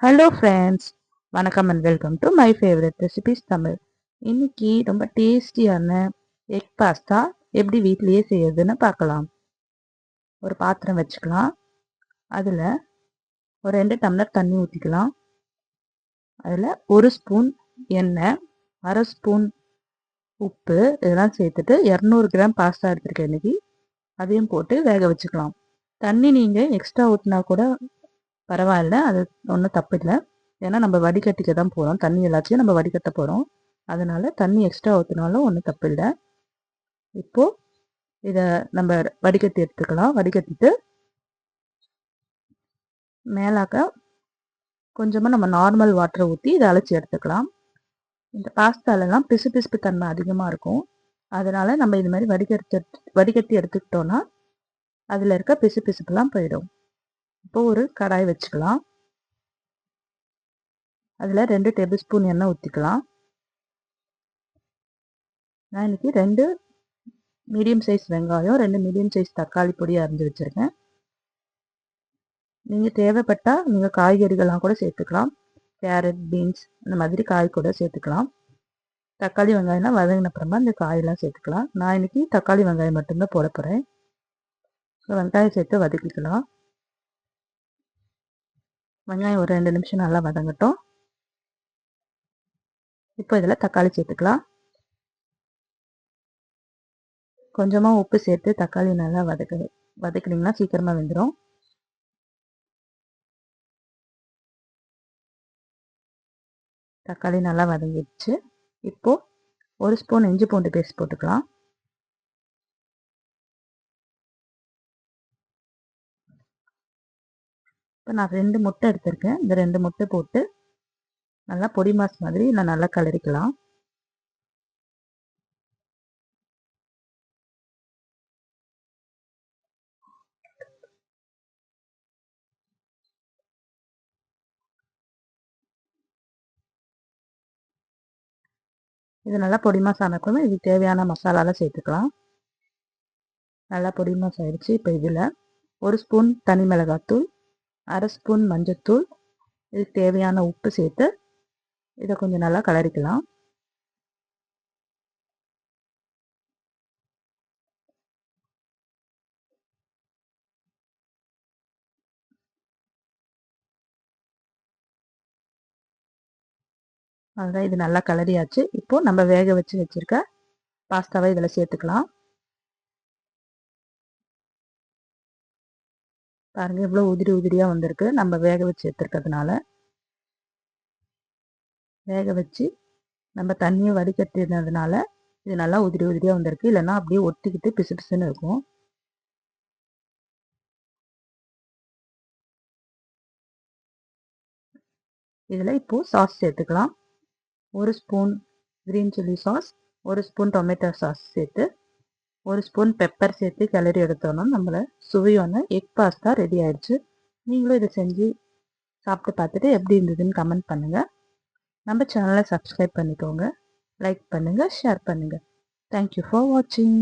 Hello friends, வணக்கம் and welcome to my favourite recipes Tamil. இன்னைக்கு ரொம்ப டேஸ்டியான எக் பாஸ்தா எப்படி வீட்லேயே செய்யறதுன்னு பார்க்கலாம். ஒரு பாத்திரம் வச்சுக்கலாம். அதில் ஒரு 2 டம்ளர் தண்ணி ஊற்றிக்கலாம். அதில் 1 ஸ்பூன் எண்ணெய், 1/2 ஸ்பூன் உப்பு இதெல்லாம் சேர்த்துட்டு 200 கிராம் பாஸ்தா எடுத்துருக்கேன் இன்னைக்கு. அதையும் போட்டு வேக வச்சுக்கலாம். தண்ணி நீங்கள் எக்ஸ்ட்ரா ஊற்றினா கூட பரவாயில்ல, அது ஒன்றும் தப்பு இல்லை. ஏன்னா நம்ம வடிகட்டிக்க தான் போகிறோம், தண்ணி எல்லாத்தையும் நம்ம வடிகட்ட போகிறோம். அதனால தண்ணி எக்ஸ்ட்ரா ஊற்றினாலும் ஒன்றும் தப்பு இல்லை. இப்போது இதை நம்ம வடிகட்டி எடுத்துக்கலாம். வடிகட்டிட்டு மேலாக்க கொஞ்சமாக நம்ம நார்மல் வாட்டரை ஊற்றி இதை அழைச்சி எடுத்துக்கலாம். இந்த பாஸ்தாலெல்லாம் பிசுபிசுப்பு தன்மை அதிகமாக இருக்கும். அதனால் நம்ம இது மாதிரி வடிகட்டி எடுத்துக்கிட்டோன்னா அதில் இருக்க பிசுபிசுப்புலாம் போயிடும். இப்போது ஒரு கடாய் வச்சுக்கலாம். அதில் 2 டேபிள் ஸ்பூன் எண்ணெய் ஊற்றிக்கலாம். நான் இன்றைக்கி 2 மீடியம் சைஸ் வெங்காயம், 2 மீடியம் சைஸ் தக்காளி பொடி அரைஞ்சி வச்சுருக்கேன். நீங்கள் தேவைப்பட்டால் நீங்கள் காய்கறிகள்லாம் கூட சேர்த்துக்கலாம். கேரட், பீன்ஸ் அந்த மாதிரி காய் கூட சேர்த்துக்கலாம். தக்காளி வெங்காயம்லாம் வதங்கினப்புறமா இந்த காயெல்லாம் சேர்த்துக்கலாம். நான் இன்றைக்கி தக்காளி வெங்காயம் மட்டும்தான் போட போகிறேன். வெங்காயம் சேர்த்து வதக்கிக்கலாம். வெங்காயம் ஒரு 2 நிமிஷம் நல்லா வதங்கட்டும். இப்போ இதில் தக்காளி சேர்த்துக்கலாம். கொஞ்சமாக உப்பு சேர்த்து தக்காளி நல்லா வதக்கினீங்கன்னா சீக்கிரமாக வெந்துடும். தக்காளி நல்லா வதங்கிடுச்சு. இப்போது 1 ஸ்பூன் இஞ்சி பூண்டு பேஸ்ட் போட்டுக்கலாம். இப்போ நான் 2 முட்டை எடுத்திருக்கேன். இந்த 2 முட்டை போட்டு நல்லா பொடி மாஸ் மாதிரி நல்லா கிளறிக்கலாம். இது நல்லா பொடி மாஸ் ஆனப்போ இதுக்கு தேவையான மசாலாலாம் சேர்த்துக்கலாம். நல்லா பொடி மாஸ் ஆயிடுச்சு. இப்போ இதில் 1 ஸ்பூன் தனி மிளகாத்தூள், 1/2 ஸ்பூன் மஞ்சத்தூள், இதுக்கு தேவையான உப்பு சேர்த்து இதை கொஞ்சம் நல்லா கிளறிக்கலாம். அதுதான் இது நல்லா கிளறியாச்சு. இப்போது நம்ம வேக வச்சுருக்க பாஸ்தாவை இதில் சேர்த்துக்கலாம். பாருங்கள் எவ்வளோ உதிரியாக வந்திருக்கு. நம்ம வேக வச்சு எடுத்துருக்கிறதுனால வேக வச்சு நம்ம தண்ணியை வடிகட்டினதுனால இது நல்லா உதிரியாக வந்திருக்கு. இல்லைன்னா அப்படியே ஒட்டிக்கிட்டு பிசு பிசுன்னு இருக்கும். இதில் இப்போது சாஸ் சேர்த்துக்கலாம். 1 spoon green chilli sauce, 1 spoon tomato sauce சேர்த்து 1 ஸ்பூன் பெப்பர் சேர்த்து கிளறி எடுத்தோன்னா நம்மள சுவையான எக் பாஸ்தா ரெடி ஆயிடுச்சு. நீங்களும் இதை செஞ்சு சாப்பிட்டு பார்த்துட்டு எப்படி இருந்ததுன்னு கமெண்ட் பண்ணுங்கள். நம்ம சேனலை சப்ஸ்கிரைப் பண்ணிக்கோங்க, லைக் பண்ணுங்கள், ஷேர் பண்ணுங்கள். தேங்க்யூ ஃபார் வாட்சிங்.